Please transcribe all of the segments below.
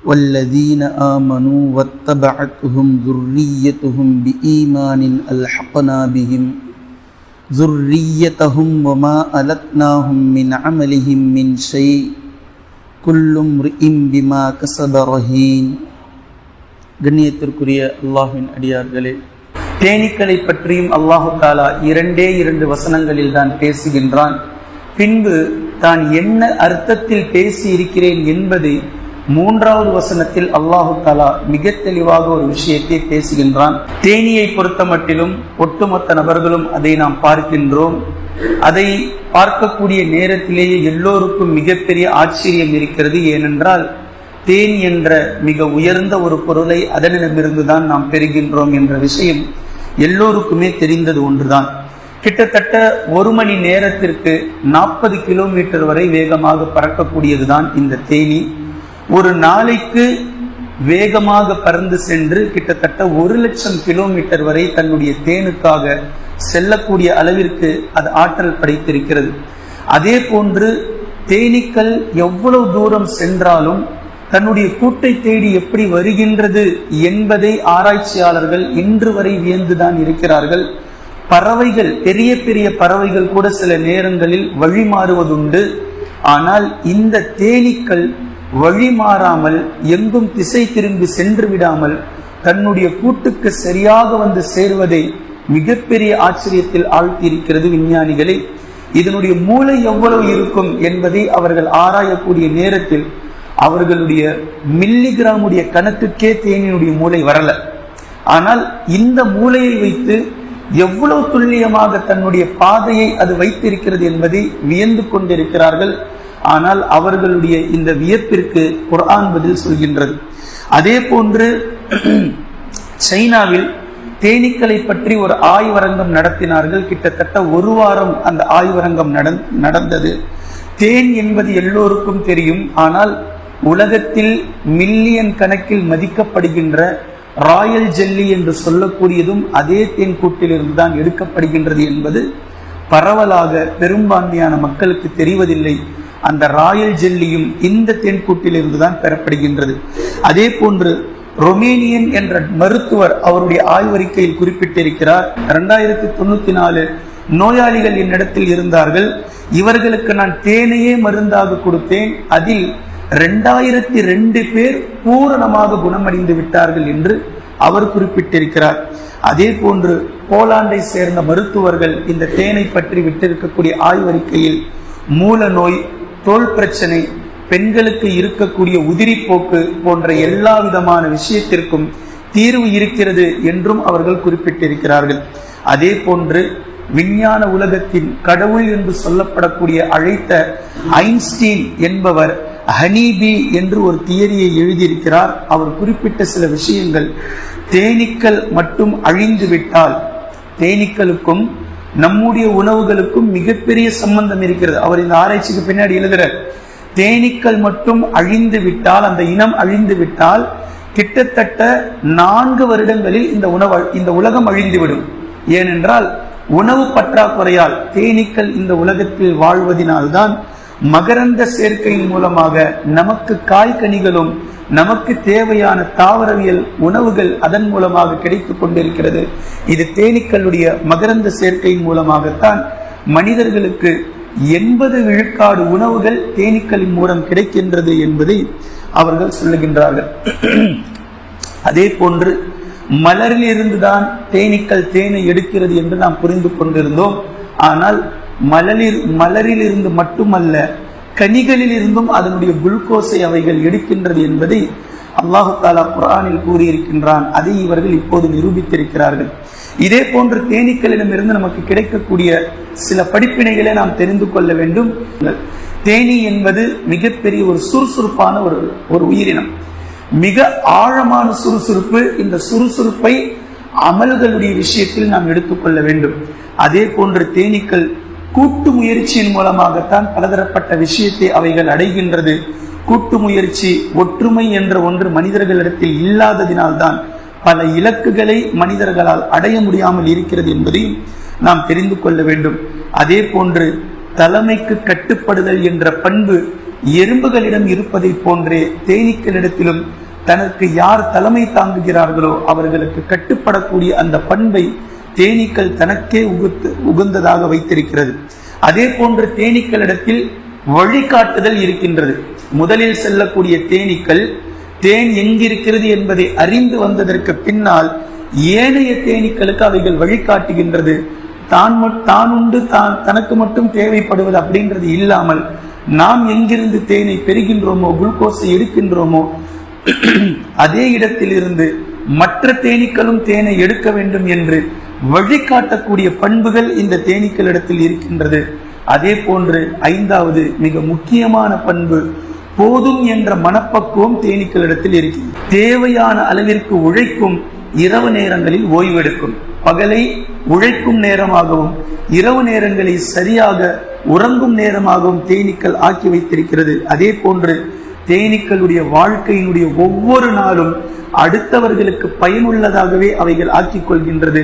والذين آمنوا واتبعتهم ذريتهم بإيمان ألحقنا بهم ذريتهم وما ألتناهم من عملهم من شيء كل امرئ بما كسب رهين. கண்ணியத்திற்குரிய அல்லாஹ்வின் அடியார்களே, தேனீக்களை பற்றியும் அல்லாஹு தாலா இரண்டு வசனங்களில் தான் பேசுகின்றான். பின்பு தான் என்ன அர்த்தத்தில் பேசி இருக்கிறேன் என்பதை 3வது வசனத்தில் அல்லாஹு தாலா மிக தெளிவாக ஒரு விஷயத்தை பேசுகின்றான். தேனியை பொறுத்த மட்டிலும் ஒட்டுமொத்த நபர்களும் அதை நாம் பார்க்கின்றோம். அதை பார்க்கக்கூடிய நேரத்திலேயே எல்லோருக்கும் மிகப்பெரிய ஆச்சரியம் இருக்கிறது. ஏனென்றால் தேன் என்ற மிக உயர்ந்த ஒரு பொருளை அதனிடமிருந்துதான் நாம் பெறுகின்றோம் என்ற விஷயம் எல்லோருக்குமே தெரிந்தது ஒன்றுதான். கிட்டத்தட்ட 1 மணி நேரத்திற்கு 40 கிலோமீட்டர் வரை வேகமாக பறக்கக்கூடியதுதான் இந்த தேனி. ஒரு நாளைக்கு வேகமாக பறந்து சென்று கிட்டத்தட்ட 1,00,000 கிலோமீட்டர் வரை தன்னுடைய தேனுக்காக செல்லக்கூடிய அளவிற்கு அது ஆற்றல் படைத்திருக்கிறது. அதே போன்று தேனீக்கள் எவ்வளவு தூரம் சென்றாலும் தன்னுடைய கூட்டை தேடி எப்படி வருகின்றது என்பதை ஆராய்ச்சியாளர்கள் இன்று வரை வியந்துதான் இருக்கிறார்கள். பறவைகள், பெரிய பெரிய பறவைகள் கூட சில நேரங்களில் வழி மாறுவதுண்டு. ஆனால் இந்த தேனீக்கள் வழி மாறாமல், எங்கும் திசை திரும்பி சென்று விடாமல் தன்னுடைய கூட்டுக்கு சரியாக வந்து சேர்வதை மிகப்பெரிய ஆச்சரியத்தில் ஆழ்த்தியிருக்கிறது விஞ்ஞானிகளை. இதனுடைய மூளை எவ்வளவு இருக்கும் என்பதை அவர்கள் ஆராயக்கூடிய நேரத்தில் அவர்களுடைய மில்லிகிராமுடைய கணக்குக்கே தேனினுடைய மூளை வரல. ஆனால் இந்த மூளையை வைத்து எவ்வளவு துல்லியமாக தன்னுடைய பாதையை அது வைத்திருக்கிறது என்பதை வியந்து கொண்டிருக்கிறார்கள். ஆனால் அவர்களுடைய இந்த வியப்பிற்கு குர்ஆன் பதில் சொல்கின்றது. அதே போன்று சைனாவில் தேனீக்களை பற்றி ஒரு ஆய்வரங்கம் நடத்தினார்கள். கிட்டத்தட்ட 1 வாரம் அந்த ஆய்வரங்கம் நடந்தது. தேன் என்பது எல்லோருக்கும் தெரியும். ஆனால் உலகத்தில் மில்லியன் கணக்கில் மதிக்கப்படுகின்ற ராயல் ஜெல்லி என்று சொல்லக்கூடியதும் அதே தேன் கூட்டிலிருந்து தான் எடுக்கப்படுகின்றது என்பது பரவலாக பெரும்பான்மையான மக்களுக்கு தெரிவதில்லை. அந்த ராயல் ஜெல்லியும் இந்த தேன்கூட்டிலிருந்து தான் பெறப்படுகின்றது. அதே போன்று ரொமேனியன் என்ற மருத்துவர் அவருடைய ஆய்வறிக்கையில் குறிப்பிட்டிருக்கிறார், 2094 நோயாளிகள் என்னிடத்தில் இருந்தார்கள். இவர்களுக்கு நான் தேனையே மருந்தாக கொடுத்தேன். அதில் 2002 பேர் பூரணமாக குணமடைந்து விட்டார்கள் என்று அவர் குறிப்பிட்டிருக்கிறார். அதே போன்று போலாண்டை சேர்ந்த மருத்துவர்கள் இந்த தேனை பற்றி விட்டிருக்கக்கூடிய ஆய்வறிக்கையில் மூல நோய், தோல் பிரச்சனை, பெண்களுக்கு இருக்கக்கூடிய உதிரிப்போக்கு போன்ற எல்லா விதமான விஷயத்திற்கும் தீர்வு இருக்கிறது என்றும் அவர்கள் குறிப்பிட்டிருக்கிறார்கள். அதே போன்று விஞ்ஞான உலகத்தின் கடவுள் என்று சொல்லப்படக்கூடிய அழைத்த ஐன்ஸ்டீன் என்பவர் ஹனிபி என்று ஒரு தியரியை எழுதியிருக்கிறார். அவர் குறிப்பிட்ட சில விஷயங்கள், தேனீக்கள் மட்டும் அழிந்து விட்டால் தேனீக்களுக்கும் நம்முடைய உணவுகளுக்கும் மிகப்பெரிய சம்பந்தம் இருக்கிறது. அவர் இந்த ஆராய்ச்சிக்கு பின்னாடி எழுதுறார், தேனீக்கள் மட்டும் அழிந்து விட்டால், அந்த இனம் அழிந்து விட்டால் கிட்டத்தட்ட 4 வருடங்களில் இந்த உலகம் அழிந்துவிடும். ஏனென்றால் உணவு பற்றாக்குறையால் தேனீக்கள் இந்த உலகத்தில் வாழ்வதனால்தான் மகரந்த சேர்க்கையின் மூலமாக நமக்கு காய்கனிகளும் நமக்கு தேவையான தாவரவியல் உணவுகள் அதன் மூலமாக கிடைத்துக் கொண்டிருக்கிறது. இது தேனீக்களுடைய மகரந்த சேர்க்கையின் மூலமாகத்தான் மனிதர்களுக்கு 80 விழுக்காடு உணவுகள் தேனீக்களின் மூலம் கிடைக்கின்றது என்பதை அவர்கள் சொல்லுகின்றார்கள். அதே போன்று மலரில் இருந்துதான் தேனீக்கள் தேனை எடுக்கிறது என்று நாம் புரிந்து கொண்டிருந்தோம். ஆனால் மலரில் இருந்து மட்டுமல்ல, கனிகளில் இருந்தும் அதனுடைய குளுக்கோஸை அவைகள் எடுக்கின்றது என்பதை அல்லாஹு தாலா குர்ஆனில் கூறியிருக்கின்றான். அதை இவர்கள் இப்போது நிரூபித்திருக்கிறார்கள். இதே போன்று தேனீக்களிடமிருந்து நமக்கு கிடைக்கக்கூடிய சில படிப்பினைகளை நாம் தெரிந்து கொள்ள வேண்டும். தேனீ என்பது மிகப்பெரிய ஒரு சுறுசுறுப்பான ஒரு உயிரினம், மிக ஆழமான சுறுசுறுப்பு. இந்த சுறுசுறுப்பை அமல்களுடைய விஷயத்தில் நாம் எடுத்துக்கொள்ள வேண்டும். அதே போன்று தேனீக்கள் கூட்டு முயற்சியின் மூலமாகத்தான் பலதரப்பட்ட விஷயத்தை அவைகள் அடைகின்றது. கூட்டு முயற்சி, ஒற்றுமை என்ற ஒன்று மனிதர்களிடத்தில் இல்லாததினால்தான் பல இலக்குகளை மனிதர்களால் அடைய முடியாமல் இருக்கிறது என்பதையும் நாம் தெரிந்து கொள்ள வேண்டும். அதே போன்று தலைமைக்கு கட்டுப்படுதல் என்ற பண்பு எறும்புகளிடம் இருப்பதை போன்றே தேனீக்களிடத்திலும் தனக்கு யார் தலைமை தாங்குகிறார்களோ அவர்களுக்கு கட்டுப்படக்கூடிய அந்த பண்பை தேனீக்கள் தனக்கே உகந்ததாக வைத்திருக்கிறது. அதே போன்று தேனீக்களிடத்தில் வழிகாட்டுதல் இருக்கின்றது. முதலில் செல்லக்கூடிய தேனீக்கள் தேன் எங்கிருக்கிறது என்பதை அறிந்து வந்ததற்கு பின்னால் ஏனைய தேனீக்களுக்கு அவைகள் வழிகாட்டுகின்றது. தான் உண்டு தனக்கு மட்டும் தேவைப்படுவது அப்படின்றது இல்லாமல் நாம் எங்கிருந்து தேனை பெறுகின்றோமோ, குளுக்கோஸை எடுக்கின்றோமோ, அதே இடத்தில் இருந்து மற்ற தேனீக்களும் தேனை எடுக்க வேண்டும் என்று வழிகாட்டக்கூடிய பண்புகள் இந்த தேனீக்களிடத்தில் இருக்கின்றது. அதே போன்று 5வது மிக முக்கியமான பண்பு, போதும் என்ற மனப்பக்குவம் தேனீக்களிடத்தில் இருக்கிறது. தேவையான அளவிற்கு உழைக்கும், இரவு நேரங்களில் ஓய்வெடுக்கும். பகலை உழைக்கும் நேரமாகவும் இரவு நேரங்களை சரியாக உறங்கும் நேரமாகவும் தேனீக்கள் ஆக்கி வைத்திருக்கிறது. அதே போன்று தேனீக்களுடைய வாழ்க்கையினுடைய ஒவ்வொரு நாளும் அடுத்தவர்களுக்கு பயனுள்ளதாகவே அவைகள் ஆக்கிக் கொள்கின்றது.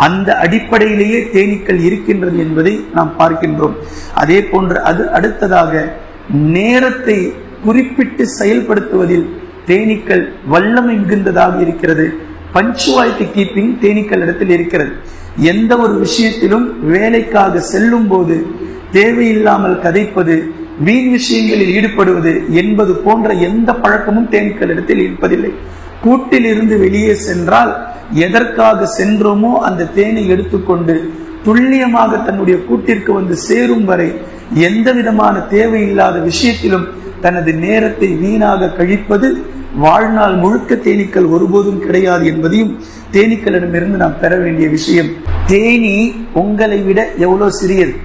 அந்த அடிப்படையிலேயே தேனீக்கள் இருக்கின்றது என்பதை நாம் பார்க்கின்றோம். அதே போன்று அடுத்ததாக நேரத்தை குறிப்பிட்டு செயல்படுத்துவதில் தேனீக்கள் வல்லமை மிகுந்ததாக இருக்கிறது. பஞ்சுவாலிட்டி கீப்பிங் தேனீக்கள் இடத்தில் இருக்கிறது. எந்த ஒரு விஷயத்திலும் வேலைக்காக செல்லும் போது தேவையில்லாமல் கதைப்பது, வீண் விஷயங்களில் ஈடுபடுவது என்பது போன்ற எந்த பழக்கமும் தேனீக்கள் இடத்தில் இருப்பதில்லை. கூட்டில் இருந்து வெளியே சென்றால் எதற்காக சென்றோமோ அந்த தேனை எடுத்துக்கொண்டு துல்லியமாக தன்னுடைய கூட்டிற்கு வந்து சேரும் வரை எந்த விதமான தேவையில்லாத விஷயத்திலும் தனது நேரத்தை வீணாக கழிப்பது வாழ்நாள் முழுக்க தேனீக்கள் ஒருபோதும் கிடையாது என்பதையும் தேனீக்களிடமிருந்து நாம் பெற வேண்டிய விஷயம். தேனி உங்களை விட எவ்வளவு சிறியது,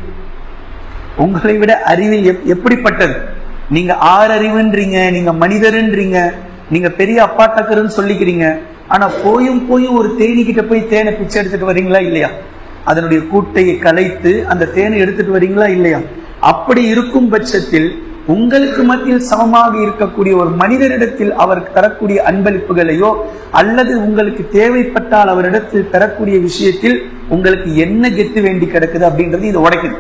உங்களை விட அறிவில் எப்படிப்பட்டது. நீங்க ஆறறிவுன்றீங்க, நீங்க மனிதர்ன்றீங்க, நீங்க பெரிய அப்பாட்டக்கருன்னு சொல்லிக்கிறீங்க. ஆனா போயும் ஒரு தேனி கிட்ட போய் தேனை பிச்சை எடுத்துட்டு வரீங்களா இல்லையா? அதனுடைய கூட்டையை கலைத்து அந்த தேனை எடுத்துட்டு வரீங்களா இல்லையா? அப்படி இருக்கும் பட்சத்தில் உங்களுக்கு மத்தியில் சமமாக இருக்கக்கூடிய ஒரு மனிதரிடத்தில் அவர் தரக்கூடிய அன்பளிப்புகளையோ அல்லது உங்களுக்கு தேவைப்பட்டால் அவரிடத்தில் பெறக்கூடிய விஷயத்தில் உங்களுக்கு என்ன கெத்து வேண்டி கிடக்குது அப்படின்றது இது உடைக்குது.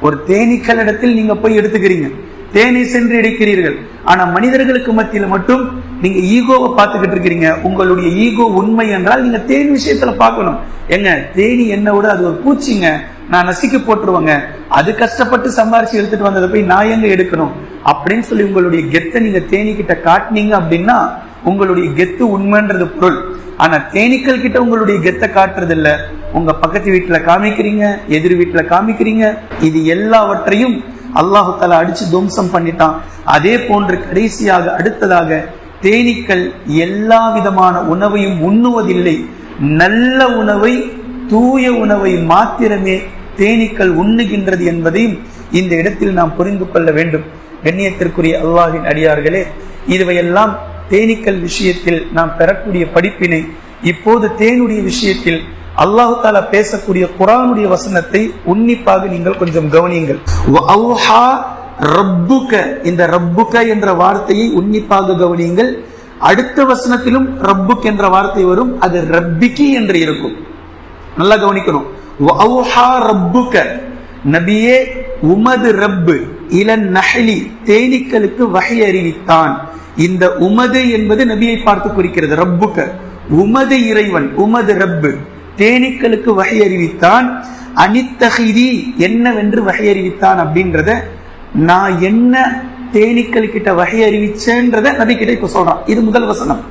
ஒரு தேனீக்களிடத்தில் நீங்க போய் எடுத்துக்கிறீங்க, தேனை சென்று எடுக்கிறீர்கள். ஆனா மனிதர்களுக்கு மத்தியில மட்டும் நீங்க ஈகோவை பார்த்துக்கிட்டு இருக்கிறீங்க. உங்களுடைய ஈகோ உண்மை என்றால் நீங்க தேன் விஷயத்துல பார்க்கணும். எங்க தேனி என்ன விட அது ஒரு பூச்சிங்க, நான் நசிக்க போட்டுருவாங்க, அது கஷ்டப்பட்டு சம்பாரிச்சு எடுத்துட்டு வந்ததை போய் நான் எங்க எடுக்கணும் அப்படின்னு சொல்லி உங்களுடைய கெத்தை நீங்க தேனி கிட்ட காட்டினீங்க அப்படின்னா உங்களுடைய கெத்து உண்மைன்றது பொருள். ஆனா தேனீக்கள் கிட்ட உங்களுடைய கெத்தை காட்டுறது இல்ல, உங்க பக்கத்து வீட்டுல காமிக்கிறீங்க, எதிர் வீட்டுல காமிக்கிறீங்க. இது எல்லாவற்றையும் அல்லாஹு தஆலா அடிச்சு துவம்சம் பண்ணிட்டான். அதே போன்று கடைசியாக அடுத்ததாக தேனீக்கள் எல்லா விதமான உணவையும் உண்ணுவதில்லை. நல்ல உணவை, தூய உணவை மாத்திரமே தேனீக்கள் உண்ணுகின்றது என்பதையும் இந்த இடத்தில் நாம் புரிந்து கொள்ள வேண்டும். கண்ணியத்திற்குரிய அல்லாஹ்வின் அடியார்களே, இதுவையெல்லாம் தேனீக்கள் விஷயத்தில் நாம் பெறக்கூடிய படிப்பினை. இப்போது தேனுடைய விஷயத்தில் அல்லாஹு தஆலா பேசக்கூடிய குர்ஆனுடைய வசனத்தை உன்னிப்பாக நீங்கள் கொஞ்சம் கவனியுங்கள். வஅவ்ஹா ரப்புக, இந்த ரப்புக என்ற வார்த்தையை உன்னிப்பாக கவனியுங்கள். அடுத்த வசனத்திலும் ரப்புக் என்ற வார்த்தை வரும், அது ரப்பிகி என்று இருக்கும். நல்லா கவனிக்கணும். வஅவ்ஹா ரப்புக, நபியே உமது ரப்பு, இலன் நஹ்லி, தேனீக்களுக்கு வஹி அறிவித்தான். இந்த உமது என்பது நபியை பார்த்து குறிக்கிறது. ரப்புக உமது இறைவன், உமது ரப்பு தேனீக்களுக்கு வஹி அறிவித்தான். அனித்தஹிதி, என்னவென்று வஹி அறிவித்தான் அப்படின்றத, நான் என்ன தேனீக்கள் கிட்ட வஹி அறிவிச்சேன்றத நபி கிட்ட இப்ப சொல்றான். இது முதல் வசனம்.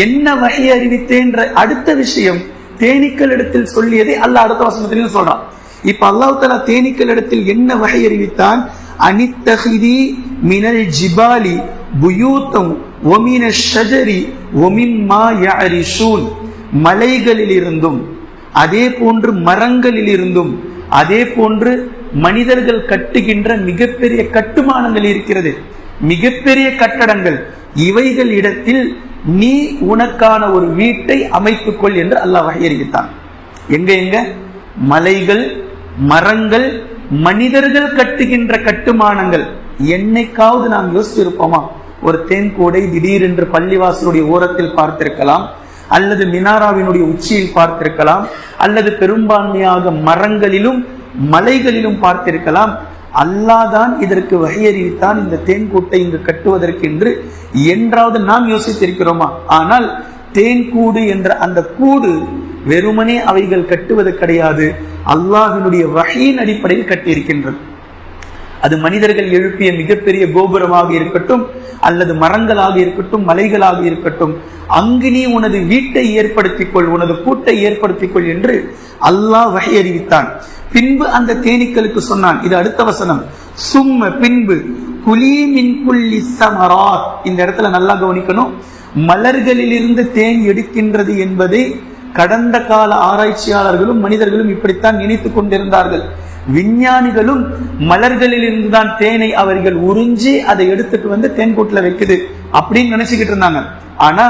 என்ன வஹி அறிவித்தேன்ற அடுத்த விஷயம் தேனீக்கள் இடத்தில் சொல்லியதை அல்லாஹ் அடுத்த வசனத்திலும் சொல்றான். இப்ப அல்லாஹ் தஆலா தேனீக்கள் இடத்தில் என்ன வஹி அறிவித்தான்? அனித்தஹிதி மினல் ஜிபாலி புயூத்தம் வமினஷ் ஷஜரி வமிம்மா யஅரிஷூன், மலைகளில் இருந்தும் அதே போன்று மரங்களில் இருந்தும் அதே போன்று மனிதர்கள் கட்டுகின்ற மிகப்பெரிய கட்டுமானங்கள் இருக்கிறது, மிகப்பெரிய கட்டடங்கள், இவைகள் இடத்தில் நீ உனக்கான ஒரு வீட்டை அமைத்துக்கொள் என்று அல்லாஹ் வஹி அறிவித்தான். எங்க மலைகள், மரங்கள், மனிதர்கள் கட்டுகின்ற கட்டுமானங்கள். என்னைக்காவது நாம் யோசித்திருப்போமா? ஒரு தேன்கூடை திடீரென்று பள்ளிவாசலுடைய ஓரத்தில் பார்த்திருக்கலாம், அல்லது மினாராவினுடைய உச்சியில் பார்த்திருக்கலாம், அல்லது பெரும்பான்மையாக மரங்களிலும் மலைகளிலும் பார்த்திருக்கலாம். அல்லாஹ் தான் இதற்கு வகை அறிவித்தான் இந்த தேன் கூட்டை இங்கு கட்டுவதற்கு என்றாவது நாம் யோசித்திருக்கிறோமா? ஆனால் தேன் கூடு என்ற அந்த கூடு வெறுமனே அவைகள் கட்டுவது கிடையாது, அல்லாஹ்வினுடைய வகையின் அடிப்படையில் கட்டியிருக்கின்றது. அது மனிதர்கள் எழுப்பிய மிகப்பெரிய கோபுரமாக இருக்கட்டும், அல்லது மரங்களாக இருக்கட்டும், மலைகளாக இருக்கட்டும், அங்கு நீ உனது வீட்டை ஏற்படுத்திக் கொள், உனது கூட்டை ஏற்படுத்திக் கொள் என்று அல்லாஹ் வகை அறிவித்தான். பின்பு அந்த தேனீக்களுக்கு சொன்னான், இது அடுத்த வசனம், சும்ம பின்பு குலீ மின் குல்லி ஸமராத். இந்த இடத்துல நல்லா கவனிக்கணும், மலர்களிலிருந்து தேன் எடுக்கின்றது என்பதை கடந்த கால ஆராய்ச்சியாளர்களும் மனிதர்களும் இப்படித்தான் நினைத்துக் கொண்டிருந்தார்கள். விஞ்ஞானிகளும் மலர்களில் இருந்துதான் தேனை அவர்கள் உறிஞ்சி அதை எடுத்துட்டு வந்து தேன் கூட்டுல வைக்குது அப்படின்னு நினைச்சுக்கிட்டு இருந்தாங்க. ஆனா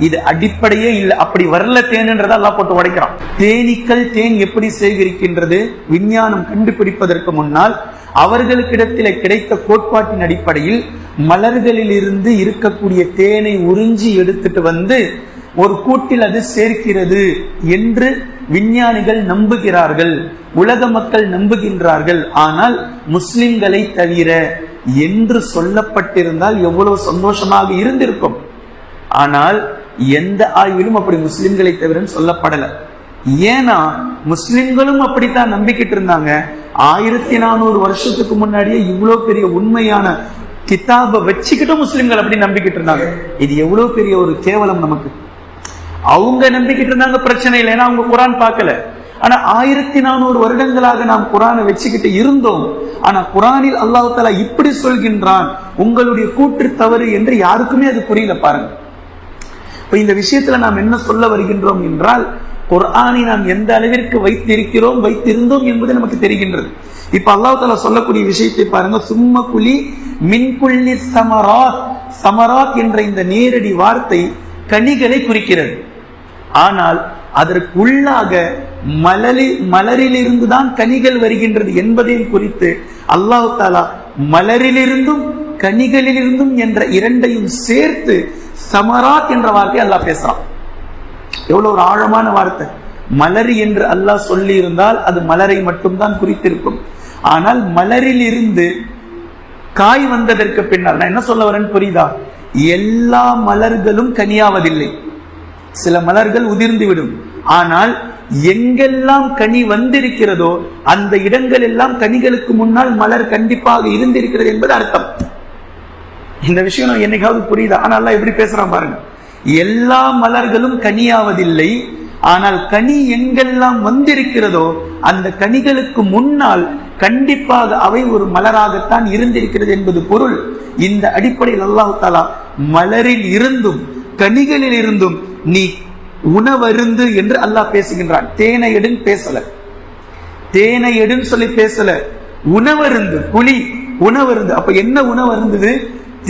இது அடிப்படையே இல்லை, அப்படி வரல தேன்ன்றதை எல்லாம் போட்டு உடைக்கிறான். தேனீக்கள் தேன் எப்படி சேகரிக்கின்றது விஞ்ஞானம் கண்டுபிடிப்பதற்கு முன்னால் அவர்களுக்கிடத்தில் கிடைத்த கோட்பாட்டின் அடிப்படையில் மலர்களில் இருந்து இருக்கக்கூடிய தேனை உறிஞ்சி எடுத்துட்டு வந்து ஒரு கூட்டில் அது சேர்க்கிறது என்று விஞ்ஞானிகள் நம்புகிறார்கள், உலக மக்கள் நம்புகின்றார்கள். ஆனால் முஸ்லிம்களை தவிர என்று சொல்லப்பட்டிருந்தால் எவ்வளவு சந்தோஷமாக இருந்திருக்கும். ஆனால் எந்த ஆய்விலும் அப்படி முஸ்லிம்களை தவிர சொல்லப்படல. ஏன்னா முஸ்லிம்களும் அப்படித்தான் நம்பிக்கிட்டு இருந்தாங்க. 1400 வருஷத்துக்கு முன்னாடியே இவ்வளவு பெரிய உண்மையான கிதாபை வச்சுக்கிட்டும் முஸ்லிம்கள் அப்படி நம்பிக்கிட்டு இருந்தாங்க. இது எவ்வளவு பெரிய ஒரு கேவலம் நமக்கு. அவங்க நம்பிக்கிட்டு இருந்தாங்க, பிரச்சனை இல்லை, ஏன்னா அவங்க குரான் பார்க்கல. ஆனா 1400 வருடங்களாக நாம் குரானை வச்சுக்கிட்டு இருந்தோம். ஆனா குரானில் அல்லாஹ் தஆலா இப்படி சொல்கின்றான், உங்களுடைய கூற்று தவறு என்று யாருக்குமே அது புரியல. பாருங்க, இப்ப இந்த விஷயத்துல நாம் என்ன சொல்ல வருகின்றோம் என்றால், குர்ஆனை நாம் எந்த அளவிற்கு வைத்திருந்தோம் என்பது நமக்கு தெரிகின்றது. இப்ப அல்லாஹ் தஆலா சொல்லக்கூடிய விஷயத்தை பாருங்க, சும்ம குலி மின் குல்லி ஸமராத். ஸமராத் என்ற இந்த நேரடி வார்த்தை கனிகளை குறிக்கிறது. ஆனால் அதற்கு உள்ளாக மலரிலிருந்து தான் கனிகள் வருகின்றது என்பதையும் குறித்து அல்லாஹ் தஆலா மலரிலிருந்தும் கனிகளிலிருந்தும் என்ற இரண்டையும் சேர்த்து ஸமராத் என்ற வார்த்தையை அல்லாஹ் பேசுறான். எவ்வளவு ஒரு ஆழமான வார்த்தை. மலர் என்று அல்லாஹ் சொல்லி இருந்தால் அது மலரை மட்டும்தான் குறித்திருக்கும். ஆனால் மலரில் இருந்து காய் வந்ததற்கு பின்னால் நான் என்ன சொல்ல வரேன்னு புரியுதா? எல்லா மலர்களும் கனியாவதில்லை, சில மலர்கள் உதிர்ந்து விடும். ஆனால் எங்கெல்லாம் கனி வந்திருக்கிறதோ அந்த இடங்கள் எல்லாம் கனிகளுக்கு முன்னால் மலர் கண்டிப்பாக இருந்திருக்கிறது என்பது அர்த்தம். இந்த விஷயம் என்னைக்காவது புரியுதா? ஆனால் எப்படி பேசுறான் பாருங்க, எல்லா மலர்களும் கனியாவதில்லை, ஆனால் கனி எங்கெல்லாம் வந்திருக்கிறதோ அந்த கனிகளுக்கு முன்னால் கண்டிப்பாக அவை ஒரு மலராகத்தான் இருந்திருக்கிறது என்பது பொருள். இந்த அடிப்படையில் அல்லாஹ் தஆலா மலரில் இருந்தும் கனிகளில் இருந்தும் நீ உணவருந்து என்று அல்லாஹ் பேசுகின்றான். தேனை எடுன்னு பேசல, தேனை எடுன்னு சொல்லி பேசல, உணவருந்து புலி உணவருந்து. அப்ப என்ன உணவருந்தது?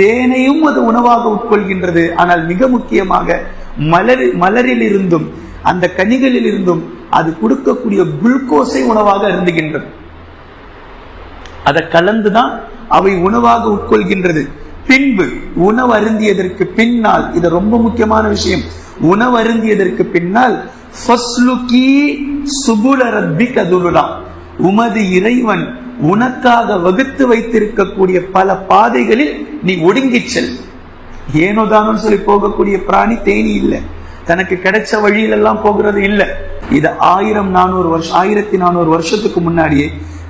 தேனையும் அது உணவாக உட்கொள்கின்றது. ஆனால் மிக முக்கியமாக மலரில் இருந்தும் அந்த கனிகளில் இருந்தும் அது கொடுக்கக்கூடிய குளுக்கோஸை உணவாக அருந்துகின்றது. அதை கலந்துதான் அவை உணவாக உட்கொள்கின்றது. பின்பு உணவு அருந்தியதற்கு பின்னால், இது ரொம்ப முக்கியமான விஷயம், உணவு அருந்தியதற்கு பின்னால் உமது இறைவன் உனக்காக வகுத்து வைத்திருக்கக்கூடிய பல பாதைகளில் நீ ஒடுங்கிச் செல். ஏனோதானும் சொல்லி போகக்கூடிய பிராணி தேனி இல்லை, தனக்கு கிடைச்ச வழியிலெல்லாம் போகிறது இல்லை. இது 1400 வருஷத்துக்கு முன்னாடியே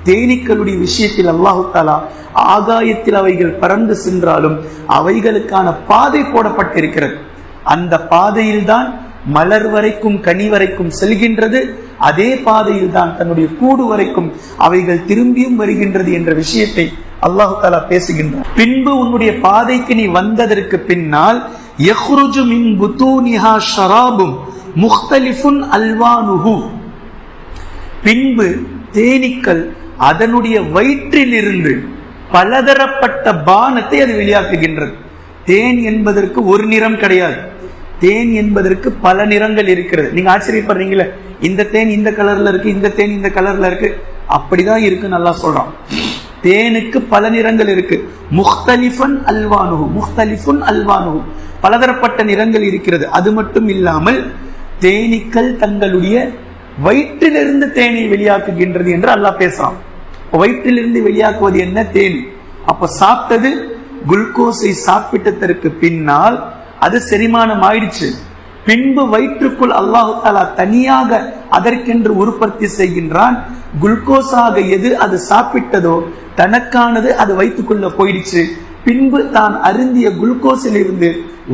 தேனீக்களுடைய விஷயத்தில் அல்லாஹ் தஆலா ஆகாயத்தில் அவைகள் பறந்து சென்றாலும் அவைகளுக்கான பாதை போடப்பட்டிருக்கிறது. அந்த பாதையில் தான் மலர் வரைக்கும் கனி வரைக்கும் செல்கின்றது. அதே பாதையில் தான் தன்னுடைய கூடு வரைக்கும் அவைகள் திரும்பியும் வருகின்றது என்ற விஷயத்தை அல்லாஹ் தஆலா பேசுகின்றார். பின்பு உன்னுடைய பாதைக்கு நீ வந்ததற்கு பின்னால் யக்ருஜு மின் புதூனிஹா ஷராபும் முக்தலிஃபுன் அல்வானுஹு, பின்பு தேனீக்கள் அதனுடைய வயிற்றிலிருந்து பலதரப்பட்ட பானத்தை அது வெளியாக்குகின்றது. தேன் என்பதற்கு ஒரு நிறம் கிடையாது, தேன் என்பதற்கு பல நிறங்கள் இருக்கிறது. நீங்க ஆச்சரியப்படுறீங்களே, இந்த தேன் இந்த கலர்ல இருக்கு, இந்த தேன் இந்த கலர்ல இருக்கு, அப்படிதான் இருக்கு நல்லா சொல்றான். தேனுக்கு பல நிறங்கள் இருக்கு. முக்தலிஃபன் அல்வானுஹு, முக்தலிஃபுன் அல்வானுஹு, பலதரப்பட்ட நிறங்கள் இருக்கிறது. அது மட்டும் இல்லாமல் தேனீக்கள் தங்களுடைய வயிற்றிலிருந்து தேனை வெளியாக்குகின்றது என்று அல்லாஹ் பேசுறான். வயிற்றிலிருந்து வெளியாக்குவது என்ன? தேன். அப்ப சாப்பிட்டது குளுக்கோஸை சாப்பிட்டதற்கு பின்னால் அது செரிமானம் ஆயிடுச்சு. பின்பு வயிற்றுக்குள் அல்லாஹு தஆலா தனியாக அதற்கென்று உற்பத்தி செய்கின்றான். குளுக்கோஸாக எது அது சாப்பிட்டதோ தனக்கானது அது வயிற்றுக்குள்ள போயிடுச்சு. பின்பு தான் அருந்திய குளுக்கோஸில் இருந்து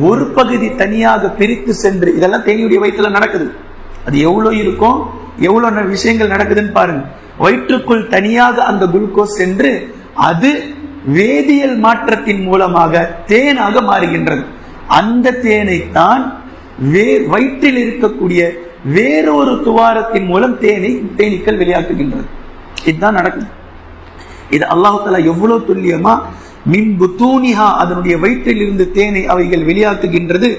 ஒரு பகுதி தனியாக பிரித்து சென்று, இதெல்லாம் தேனியுடைய வயிற்றுல நடக்குது. அது எவ்வளவு இருக்கும், எவ்வளவு விஷயங்கள் நடக்குதுன்னு பாருங்க. வயிற்றுக்குள் தனியாக அந்த குளுக்கோஸ் சென்று அது வேதியியல் மாற்றத்தின் மூலமாக தேனாக மாறுகின்றது. அந்த தேனைத்தான் வயிற்றில் இருக்கக்கூடிய வேறொரு துவாரத்தின் மூலம் தேனீக்கள் வெளியாக்குகின்றது. இதுதான் நடக்குது. இது அல்லாஹ் தஆலா எவ்வளவு துல்லியமா மின் புத்தூனிஹா, அதனுடைய வயிற்றில் இருந்து தேனை அவைகள் வெளியாக்குகின்றது.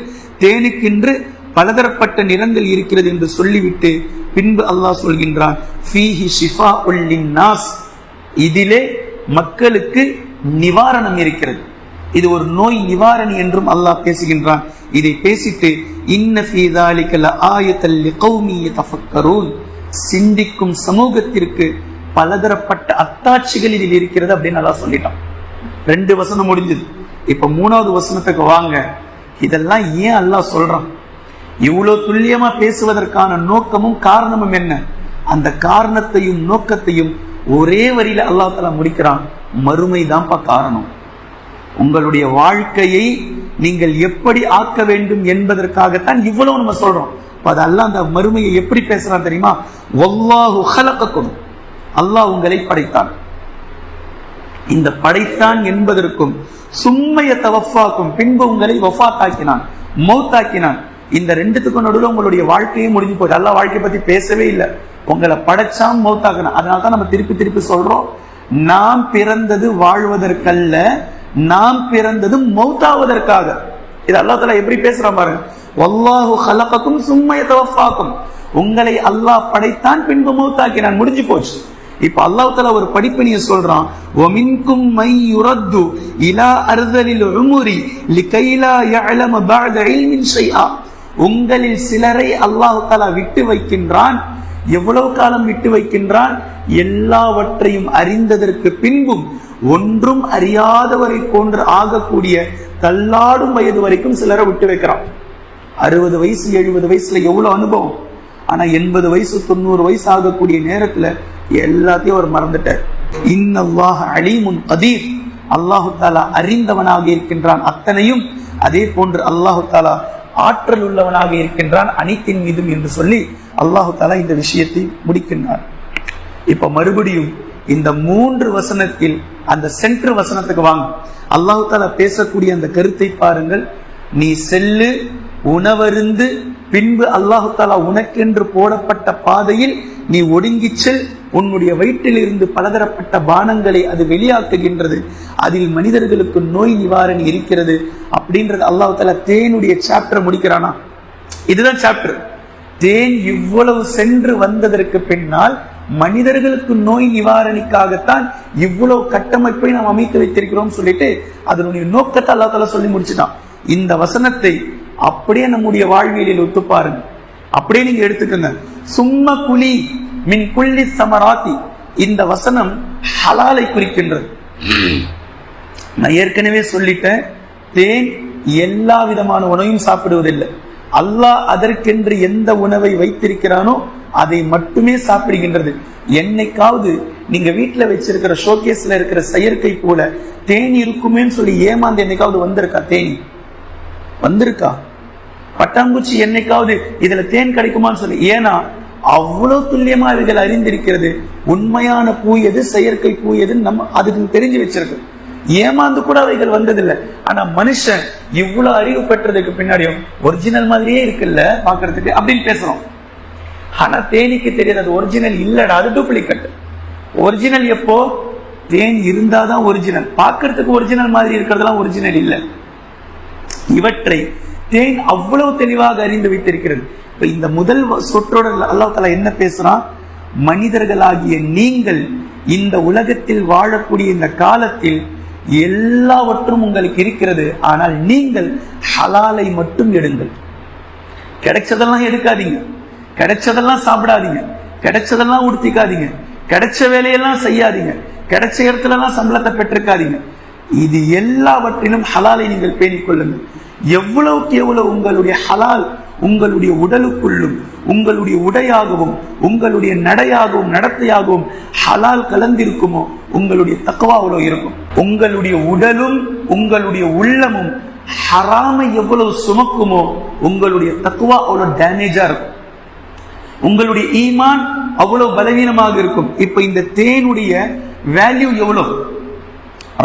தேனுக்கென்று பலதரப்பட்ட நிறங்கள் இருக்கிறது என்று சொல்லிவிட்டு பின்பு அல்லாஹ் சொல்கின்றான், ஃபீஹி ஷிஃபாஉல் லின்னாஸ், இதிலே மக்களுக்கு நிவாரணம் இருக்கிறது. இது ஒரு நோய் நிவாரணி என்றும் அல்லாஹ் பேசுகின்றான். இதை பேசிட்டு இன்ன ஃபீ ஸாலிக லஆயத்தல் லிகௌமி யதஃபக்கரூன், சிந்திக்கும் சமூகத்திற்கு பலதரப்பட்ட அத்தாட்சிகள் இதில் இருக்கிறது அப்படின்னு அல்லாஹ் சொல்லிட்டான். 2 வசனம் முடிஞ்சது. இப்ப 3வது வசனத்துக்கு வாங்க. இதெல்லாம் ஏன் அல்லாஹ் சொல்றான்? இவ்வளவு துல்லியமா பேசுவதற்கான நோக்கமும் காரணமும் என்ன? அந்த காரணத்தையும் நோக்கத்தையும் ஒரே வரியில அல்லாஹ் தஆலா முடிக்கிறான். மறுமை தான்ப்பா காரணம். உங்களுடைய வாழ்க்கையை நீங்கள் எப்படி ஆக்க வேண்டும் என்பதற்காகத்தான் இவ்வளவு நம்ம சொல்றோம். அது அல்லாஹ் அந்த மறுமையை எப்படி பேசுறான் தெரியுமா? வல்லாஹு ஹலகக்கும், அல்லாஹ் உங்களை படைத்தான். இந்த படைத்தான் என்பதற்கும் சும்மைய தவஃபாக்கும், பின்பு உங்களை வஃபாத்தாக்கினான், மௌத்தாக்கினான். இந்த ரெண்டுத்துக்கும் நடுவில் உங்களுடைய வாழ்க்கையே முடிஞ்சு போச்சு. அல்லாஹ் வாழ்க்கையை பத்தி பேசவே இல்லை. உங்களை படைச்சான், மௌத்தாக்கினான். அதனால்தான் நம்ம திருப்பி திருப்பி சொல்றோம், நாம் பிறந்தது வாழ்வதற்கல்ல, நாம் பிறந்தது மௌத்தாவதற்காக. இது அல்லாஹ் தஆலா எப்படி பேசுறான் பாருங்க. வல்லாஹு ஹலகக்கும் சும்மைய தவஃபாக்கும், உங்களை அல்லாஹ் படைத்தான், பின்பு மௌத்தாக்கினான், முடிஞ்சு போச்சு. இப்ப அல்லாஹ் தஆலா ஒரு படிப்பினையை சொல்றான், வமின்கும் மை யுரத்து இலா அர்தலில் உம்ரி லிகைலா யஅலம பஅத இல்மின் ஷைஆ, உங்களில் சிலரை அல்லாஹ் தஆலா விட்டு வைக்கின்றான். எவ்வளவு காலம் விட்டு வைக்கின்றான்? எல்லாவற்றையும் அறிந்ததற்கு பின்பும் ஒன்றும் அறியாதவரை போன்று ஆகக்கூடிய தள்ளாடும் வயது வரைக்கும் சிலரை விட்டு வைக்கிறான். 60 வயசு 70 வயசுல எவ்வளவு அனுபவம். ஆனா 80 வயசு 90 வயசு ஆகக்கூடிய நேரத்துல எல்லாத்தையும் அவர் மறந்துட்டார். இன்னல்லாஹ அலீமுன் கதீர், அல்லாஹு தஆலா அறிந்தவனாக இருக்கின்றான் அத்தனையும். அதே போன்று அல்லாஹு தஆலா ஆற்றல் உள்ளவனாக இருக்கின்றான் அனைத்தின் மீதும் என்று சொல்லி அல்லாஹு தஆலா இந்த விஷயத்தை முடிக்கின்றார். இப்ப மறுபடியும் இந்த 3 வசனத்தில் அந்த சென்டர் வசனத்துக்கு வாங்க. அல்லாஹு தஆலா பேசக்கூடிய அந்த கருத்தை பாருங்கள். நீ செல்லு, உணவருந்து, பின்பு அல்லாஹு தஆலா உனக்கென்று போடப்பட்ட பாதையில் நீ ஒடுங்கிச் செல். உன்னுடைய வயிற்றில் இருந்து பலதரப்பட்ட பானங்களை அது வெளியாக்குகின்றது. அதில் மனிதர்களுக்கு நோய் நிவாரணி இருக்கிறது அப்படின்றது அல்லாஹ் தஆலா தேனுடைய சாப்டர் முடிக்கிறானா? இதுதான் சாப்டர். தேன் இவ்வளவு சென்று வந்ததற்கு பின்னால் மனிதர்களுக்கு நோய் நிவாரணிக்காகத்தான் இவ்வளவு கட்டமைப்பை நாம் அமைத்து வைத்திருக்கிறோம் சொல்லிட்டு அதனுடைய நோக்கத்தை அல்லாஹ் தஆலா சொல்லி முடிச்சுட்டான். இந்த வசனத்தை அப்படியே நம்முடைய வாழ்வியலில் ஒத்து பாருங்க. அப்படியே நீங்க எடுத்துக்கங்க. சும்ம குலி மின் குல்லி சமராத்தி, இந்த வசனம் ஹலாலை குறிக்கின்றது. நான் ஏற்கனவே சொல்லிட்டேன், தேன் எல்லா விதமான உணவையும் சாப்பிடுவதில்லை. அல்லாஹ் அதற்கென்று எந்த உணவை வைத்திருக்கிறானோ அதை மட்டுமே சாப்பிடுகின்றது. என்னைக்காவது நீங்க வீட்டுல வச்சிருக்கிற ஷோகேஸ்ல இருக்கிற செயற்கை போல தேன் இருக்குமேன்னு சொல்லி ஏமாந்து என்னைக்காவது வந்திருக்கா? தேனி வந்திருக்கா? பட்டாம்பூச்சி என்னைக்காவது இதுல தேன் கிடைக்குமான்னு சொல்லி, ஏன்னா அவ்வளவு துல்லியமா இவைகள் அறிந்திருக்கிறது. உண்மையான பூ எது, செயற்கை பூ எதுன்னு நம்ம அதுக்கு தெரிஞ்சு வச்சிருக்கு. ஏமாந்து கூட அவைகள் வந்ததில்லை. ஆனா மனுஷன் இவ்வளவு அறிவு பெற்றதுக்கு பின்னாடியும் ஒரிஜினல் மாதிரியே இருக்குல்ல பாக்குறதுக்கு அப்படின்னு பேசுறோம். ஆனா தேனிக்கு தெரியாது அது ஒரிஜினல் இல்லடா, அது டூப்ளிகேட். ஒரிஜினல் எப்போ? தேன் இருந்தாதான் ஒரிஜினல். பாக்குறதுக்கு ஒரிஜினல் மாதிரி இருக்கிறதெல்லாம் ஒரிஜினல் இல்லை. இவற்றை தேன் அவ்வளவு தெளிவாக அறிந்து வைத்திருக்கிறது. இந்த முதல் சொற்றோட அல்லாஹ் தஆலா என்ன பேசுறான்? மனிதர்களாகிய நீங்கள் இந்த உலகத்தில் வாழக்கூடிய இந்த காலத்தில் எல்லாவற்றும் உங்களுக்கு இருக்கிறது. ஆனால் நீங்கள் ஹலாலை மட்டும் எடுங்கள். கிடைச்சதெல்லாம் எடுக்காதீங்க, கிடைச்சதெல்லாம் சாப்பிடாதீங்க, கிடைச்சதெல்லாம் உடுத்திக்காதீங்க, கிடைச்ச வேலையெல்லாம் செய்யாதீங்க. கிடைச்ச இடத்துலலாம் சம்பளத்தை பெற்றிருக்காதீங்க. இது எல்லாவற்றிலும் ஹலாலை நீங்கள் பேணிக் கொள்ளுங்கள். எவ்வளவுக்கு எவ்வளவு உங்களுடைய ஹலால் உங்களுடைய உடலுக்குள்ளும் உங்களுடைய உடையாகவும் உங்களுடைய நடையாகவும் நடத்தையாகவும் ஹலால் கலந்திருக்குமோ உங்களுடைய தக்வா அவ்வளவு இருக்கும். உங்களுடைய உடலும் உங்களுடைய உள்ளமும் ஹராமை எவ்வளவு சுமக்குமோ உங்களுடைய தக்வா அவ்வளவு டேமேஜா இருக்கும். உங்களுடைய ஈமான் அவ்வளவு பலவீனமாக இருக்கும். இப்ப இந்த தேனுடைய வேல்யூ எவ்வளவு?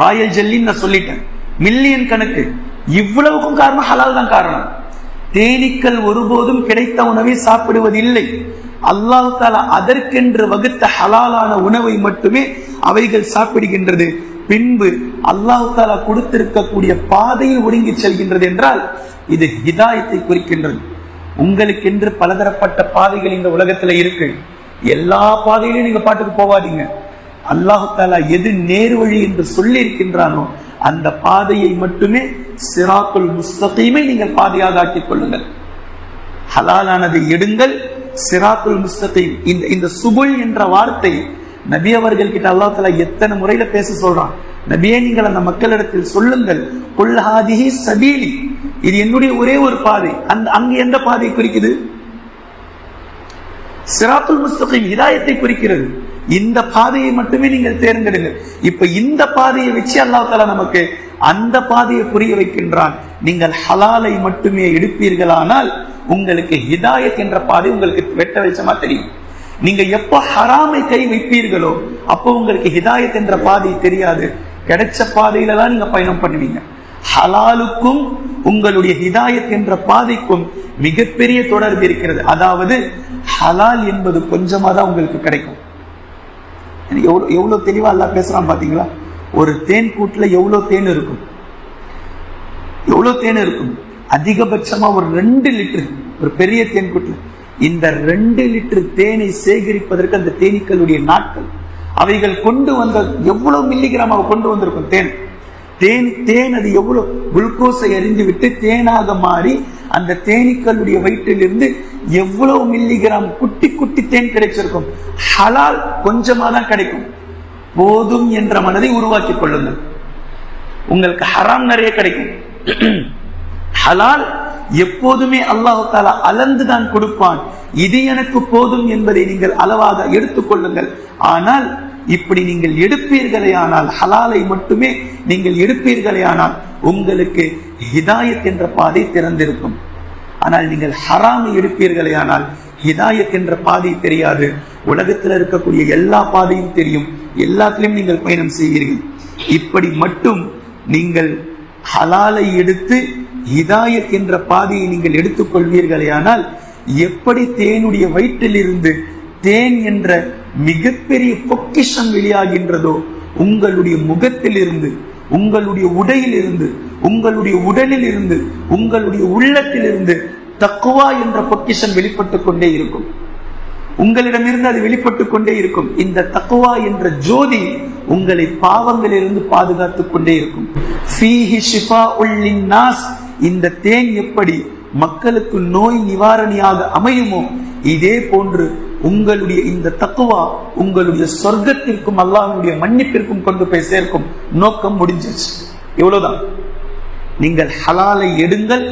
ராயல் ஜெல்லின்னு நான் சொல்லிட்டேன், மில்லியன் கணக்கு. இவ்வளவுக்கும் காரணம் ஹலால் தான் காரணம். தேனீக்கள் ஒருபோதும் கிடைத்த உணவை சாப்பிடுவதில்லை. அல்லாஹ் தஆலா அதற்கென்று வகுத்த ஹலாலான உணவை மட்டுமே அவைகள் சாப்பிடுகின்றது. பின்பு அல்லாஹ் தஆலா கொடுத்திருக்கக்கூடிய பாதையில் ஒடுங்கி செல்கின்றது என்றால் இது ஹிதாயத்தை குறிக்கின்றது. உங்களுக்கென்று பலதரப்பட்ட பாதைகள் இந்த உலகத்துல இருக்கு. எல்லா பாதையிலும் நீங்க பாட்டுக்கு போவாதீங்க. அல்லாஹ் தஆலா எது நேர் வழி என்று சொல்லி இருக்கின்றானோ அந்த பாதையை மட்டுமே சிராத்துல் முஸ்தகீமை நீங்கள் பாதையாக ஆக்கிக் கொள்ளுங்கள். ஹலாலானதை எடுங்கள், சிராத்துல் முஸ்தகீம். இந்த சுபுல் என்ற வார்த்தை நபி அவர்கள் கிட்ட அல்லாஹ் தஆலா எத்தனை முறையில பேச சொல்றான். நபியே, நீங்கள் அந்த மக்களிடத்தில் சொல்லுங்கள், குல் ஹாதிஹி சபீலி, இது என்னுடைய ஒரே ஒரு பாதை. அங்க எந்த பாதை குறிக்குது? சிராத்துல் முஸ்தகீம், ஹிதாயத்தை குறிக்கிறது. இந்த பாதையை மட்டுமே நீங்கள் தேர்ந்தெடுங்கள். இப்ப இந்த பாதையை வச்சு அல்லாஹ் தஆலா நமக்கு அந்த பாதையை புரிய வைக்கின்றான். நீங்கள் ஹலாலை மட்டுமே எடுப்பீர்களானால் உங்களுக்கு ஹிதாயத் என்ற பாதை உங்களுக்கு வெட்ட வெளிச்சமா தெரியும். நீங்க எப்போ ஹராமை கை வைப்பீர்களோ அப்போ உங்களுக்கு ஹிதாயத் என்ற பாதை தெரியாது. கிடைச்ச பாதையில தான் நீங்க பயணம் பண்ணுவீங்க. ஹலாலுக்கும் உங்களுடைய ஹிதாயத் என்ற பாதைக்கும் மிகப்பெரிய தொடர்பு இருக்கிறது. அதாவது ஹலால் என்பது கொஞ்சமா தான் உங்களுக்கு கிடைக்கும். எவ்வளவு தெளிவா அல்லாஹ் பேசுறான் பாத்தீங்களா? ஒரு தேன் கூட்டுல எவ்வளவு தேன் இருக்கும்? எவ்வளவு தேன் இருக்கும்? அதிகபட்சமா ஒரு 2 லிட்டர் ஒரு பெரிய தேன் கூட்டுல. இந்த 2 லிட்டர் தேனை சேகரிப்பதற்கு அந்த தேனீக்களுடைய நாட்கள், அவைகள் கொண்டு வந்த எவ்வளவு மில்லிகிராம் அவ கொண்டு வந்திருக்கும் தேன் அது எவ்வளவு குளுக்கோஸை அறிந்து விட்டு தேனாக மாறி அந்த தேனீக்களுடைய வயிற்றிலிருந்து எவ்வளவு மில்லிகிராம் குட்டி குட்டி தேன் கிடைச்சிருக்கும். ஹலால் கொஞ்சமா தான் கிடைக்கும். போதும் என்ற மனதை உருவாக்கி கொள்ளுங்கள். உங்களுக்கு ஹராம் நிறைய கிடைக்கும். ஹலால் எப்போதுமே அல்லாஹ் தஆலா அளந்துதான் கொடுப்பான். இது எனக்கு போதும் என்பதை நீங்கள் அளவாக எடுத்துக்கொள்ளுங்கள். ஆனால் இப்படி நீங்கள் எடுப்பீர்களே ஆனால், ஹலாலை மட்டுமே நீங்கள் எடுப்பீர்களே ஆனால் உங்களுக்கு ஹிதாயத் என்ற பாதை திறந்திருக்கும். ஆனால் நீங்கள் ஹராமை எடுப்பீர்களே ஆனால் ஹிதாயத் என்ற பாதை தெரியாது. உலகத்தில் இருக்கக்கூடிய எல்லா பாதையும் தெரியும், எல்லாத்திலையும் நீங்கள் பயணம் செய்வீர்கள். இப்படி மட்டும் நீங்கள் ஹலாலை எடுத்து ஹிதாயத் என்ற பாதையை நீங்கள் எடுத்துக்கொள்வீர்களே ஆனால் எப்படி தேனுடைய வயிற்றிலிருந்து தேன் என்ற மிகப்பெரிய பொக்கிஷம் வெளியாகின்றதோ உங்களுடைய முகத்திலிருந்து, உங்களுடைய உடையிலிருந்து, உங்களுடைய உடலில் இருந்து, உங்களுடைய உள்ளத்திலிருந்து தக்வா என்ற பொக்கிஷம் வெளிப்பட்டுக் கொண்டே இருக்கும். உங்களிடமிருந்து அது வெளிப்பட்டுக் கொண்டே இருக்கும். இந்த தக்வா என்ற ஜோதி உங்களை பாவங்களிலிருந்து பாதுகாத்துக் கொண்டே இருக்கும். ஃபீஹி ஷிஃபாஉல் லின்னாஸ், இந்த தேன் எப்படி மக்களுக்கு நோய் நிவாரணியாக அமையுமோ இதே போன்று உங்களுடைய இந்த தக்வா உங்களுடைய சொர்க்கத்திற்கும் அல்லாஹ்வுடைய மன்னிப்பிற்கும் கொண்டு போய் சேர்க்கும். நோக்கம் முடிஞ்சிருச்சு. இவ்வளவுதான். நீங்கள் ஹலாலை எடுங்கள்,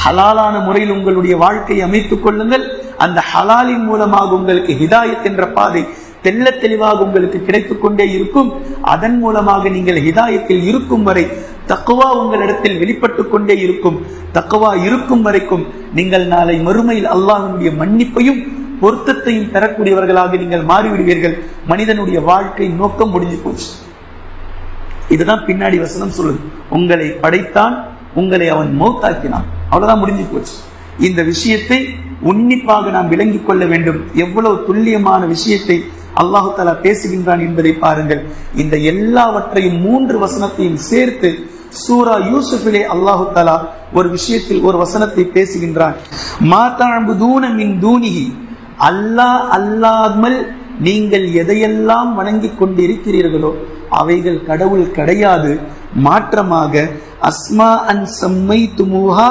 ஹலாலான முறையில் உங்களுடைய வாழ்க்கையை அமைத்துக் கொள்ளுங்கள். அந்த ஹலாலின் மூலமாக உங்களுக்கு ஹிதாயத் என்ற பாதை தெள்ள தெளிவாக உங்களுக்கு கிடைத்துக் கொண்டே இருக்கும். அதன் மூலமாக நீங்கள் ஹிதாயத்தில் இருக்கும் வரை தக்வா உங்களிடத்தில் வெளிப்பட்டுக் கொண்டே இருக்கும். தக்வா இருக்கும் வரைக்கும் நீங்கள் நாளை மறுமையில் அல்லாஹ்வுடைய மன்னிப்பையும் பொருத்தத்தையும் பெறக்கூடியவர்களாக நீங்கள் மாறிவிடுவீர்கள். மனிதனுடைய வாழ்க்கை நோக்கம் முடிஞ்சு போச்சு. இதுதான் பின்னாடி வசனம் சொல்லுது. உங்களை படைத்தான், உங்களை அவன் மௌத்தாக்கினான், அவ்வளவுதான், முடிஞ்சு போச்சு. இந்த விஷயத்தை உன்னிப்பாக நாம் விளங்கிக் கொள்ள வேண்டும். எவ்வளவு துல்லியமான விஷயத்தை அல்லாஹு தஆலா பேசுகின்றான் என்பதை பாருங்கள். இந்த எல்லாவற்றையும் 3 வசனத்தையும் சேர்த்து சூரா யூசுஃபிலே அல்லாஹு தஆலா ஒரு விஷயத்தில் ஒரு வசனத்தை பேசுகின்றான். மா தஅபுதூன மின் தூனிஹி, அல்லாஹ் அல்லாமல் நீங்கள் எதையெல்லாம் வணங்கிக் கொண்டிருக்கிறீர்களோ அவைகள் கடவுள் கிடையாது. மாற்றமாக அஸ்மா அன் சம்மைதுமுஹா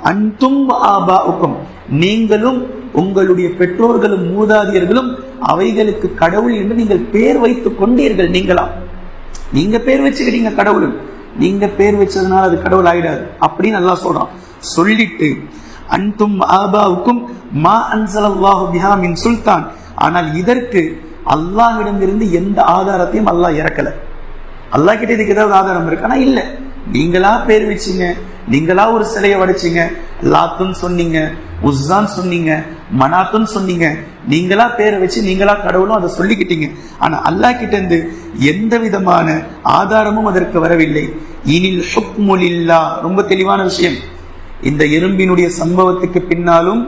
அன்தும் ஆபாஉக்கும், நீங்களும் உங்களுடைய பெற்றோர்களும் மூதாதியர்களும் அவைகளுக்கு கடவுள் என்று நீங்கள் பேர் வைத்துக் கொண்டீர்கள். நீங்களா நீங்க பேர் வச்சுக்கிட்டீங்க கடவுள், நீங்க பேர் வச்சதுனால அது கடவுள் ஆயிடாது அப்படின்னு அல்லாஹ் சொல்றான். சொல்லிட்டு அன்தும் ஆபாவுக்கும் மா அன்ஸலல்லாஹு பிஹா மின் சுல்தான், ஆனால் இதற்கு அல்லாஹ்விடமிருந்து எந்த ஆதாரத்தையும் அல்லாஹ் இறக்கல. அல்லாஹ் கிட்ட இதுக்கு ஏதாவது ஆதாரம் இருக்கு? ஆனா இல்ல, நீங்களா பேர் வச்சீங்க, நீங்களா ஒரு சிலையை வடிச்சீங்க, லாத்துன்னு சொன்னீங்க, உஸ்ஸான்னு சொன்னீங்க, மனாத்துன்னு சொன்னீங்க, நீங்களா பேரை வச்சு நீங்களா கடவுளும் அதை சொல்லிக்கிட்டீங்க. ஆனா அல்லாஹ் கிட்ட இருந்து எந்த விதமான ஆதாரமும் அதற்கு வரவில்லை. இனில் ஹுக்மு லில்லாஹ், ரொம்ப தெளிவான விஷயம். இந்த எறும்பினுடைய சம்பவத்துக்கு பின்னாலும்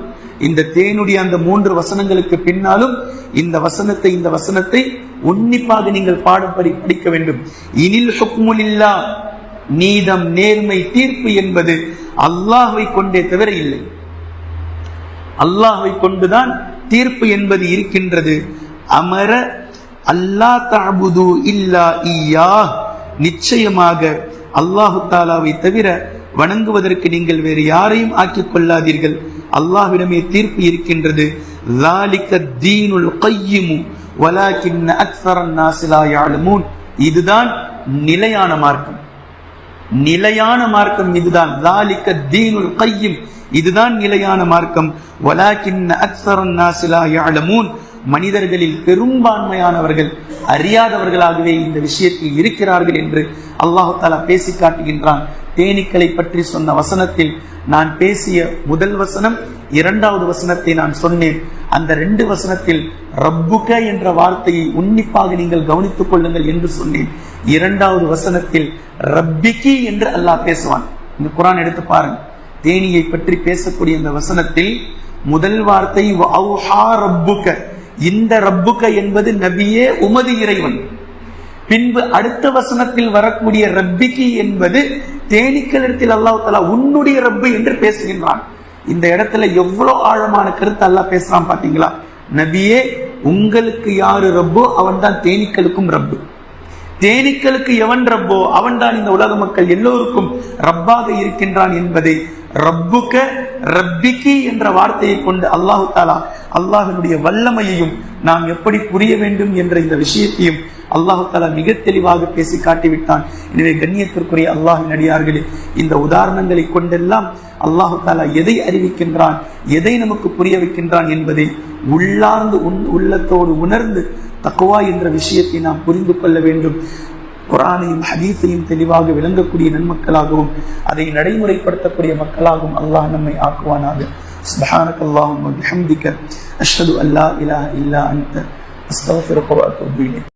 இந்த தேனுடைய அந்த 3 வசனங்களுக்கு பின்னாலும் இந்த வசனத்தை உன்னிப்பாக நீங்கள் பாடம் படிக்க வேண்டும். இனில் ஹுக்மு லில்லாஹ், நீதம் நேர்மை தீர்ப்பு என்பது அல்லாஹ்வை கொண்டே தவிர இல்லை. அல்லாஹ்வை கொண்டுதான் தீர்ப்பு என்பது இருக்கின்றது. அமர அல்லா தஅபுது இல்லா இய்யாஹ், நிச்சயமாக அல்லாஹு தஆலாவை தவிர வணங்குவதற்கு நீங்கள் வேறு யாரையும் ஆக்கிக் கொள்ளாதீர்கள். அல்லாஹ்விடமே தீர்ப்பு இருக்கின்றது. ذَلِكَ الدِّينُ الْقَيِّمُ وَلَكِنَّ أَكْثَرَ النَّاسِ لَا يَعْلَمُونَ, இதுதான் நிலையான மார்க்கம். நிலையான மார்க்கம் இதுதான். ذَلِكَ الدِّينُ الْقَيِّمُ, இதுதான் நிலையான மார்க்கம். وَلَكِنَّ أَكْثَرَ النَّاسِ لَا يَعْلَمُونَ, மனிதர்களில் பெரும்பான்மையானவர்கள் அறியாதவர்களாகவே இந்த விஷயத்தில் இருக்கிறார்கள் என்று அல்லாஹ் தஆலா பேசி காட்டுகின்றான். தேனீக்களை பற்றி சொன்ன வசனத்தில் நான் பேசிய முதல் வசனம், 2வது வசனத்தை நான் சொன்னேன். அந்த 2 வசனத்தில் ரப்புக என்ற வார்த்தையை உன்னிப்பாக நீங்கள் கவனித்துக் கொள்ளுங்கள் என்று சொன்னேன். 2வது வசனத்தில் ரப்பிகி என்று அல்லாஹ் பேசுவான். இந்த குர்ஆன் எடுத்து பாருங்க. தேனியை பற்றி பேசக்கூடிய இந்த வசனத்தில் முதல் வார்த்தை வஅவ்ஹா ரப்புக, இந்த ரப்புக என்பது நபியே உமது இறைவன். பின்பு அடுத்த வசனத்தில் வரக்கூடிய ரப்பிகி என்பது தேனீக்களிடத்தில் அல்லாஹ் தஆலா உன்னுடைய ரப்பு என்று பேசுகின்றான். இந்த இடத்துல எவ்வளவு ஆழமான கருத்து அல்லாஹ் பேசுறான் பாத்தீங்களா? நபியே, உங்களுக்கு யாரு ரப்போ அவன் தான் தேனீக்களுக்கும் ரப்பு. தேனீக்களுக்கு எவன் ரப்போ அவன் தான் இந்த உலக மக்கள் எல்லோருக்கும் ரப்பாக இருக்கின்றான் என்பதை ரப்புக ரப்பிகி என்ற வார்த்தையை கொண்டு அல்லாஹு தஆலா அல்லாஹ்வினுடைய வல்லமையையும் நாம் எப்படி புரிய வேண்டும் என்ற இந்த விஷயத்தையும் அல்லாஹு தஆலா மிக தெளிவாக பேசி காட்டிவிட்டான். எனவே கண்ணியத்திற்குரிய அல்லாஹ்வின் அடியார்களே, இந்த உதாரணங்களை கொண்டெல்லாம் அல்லாஹு தஆலா எதை அறிவிக்கின்றான், எதை நமக்கு புரிய வைக்கின்றான் என்பதை உள்ளார்ந்து உள்ளத்தோடு உணர்ந்து தக்வா என்ற விஷயத்தை நாம் புரிந்து கொள்ள வேண்டும். குர்ஆனையும் ஹதீஸையும் தெளிவாக விளங்கக்கூடிய நன்மக்களாகவும் அதை நடைமுறைப்படுத்தக்கூடிய மக்களாகவும் அல்லாஹ் நம்மை ஆக்குவானாக. சுப்ஹானக்கல்லாஹும்ம வபிஹம்திக அஷ்ஹது அல்லா இலாஹா இல்லா அன்த அஸ்தக்ஃபிருக வ அத்தூபு இலைக்.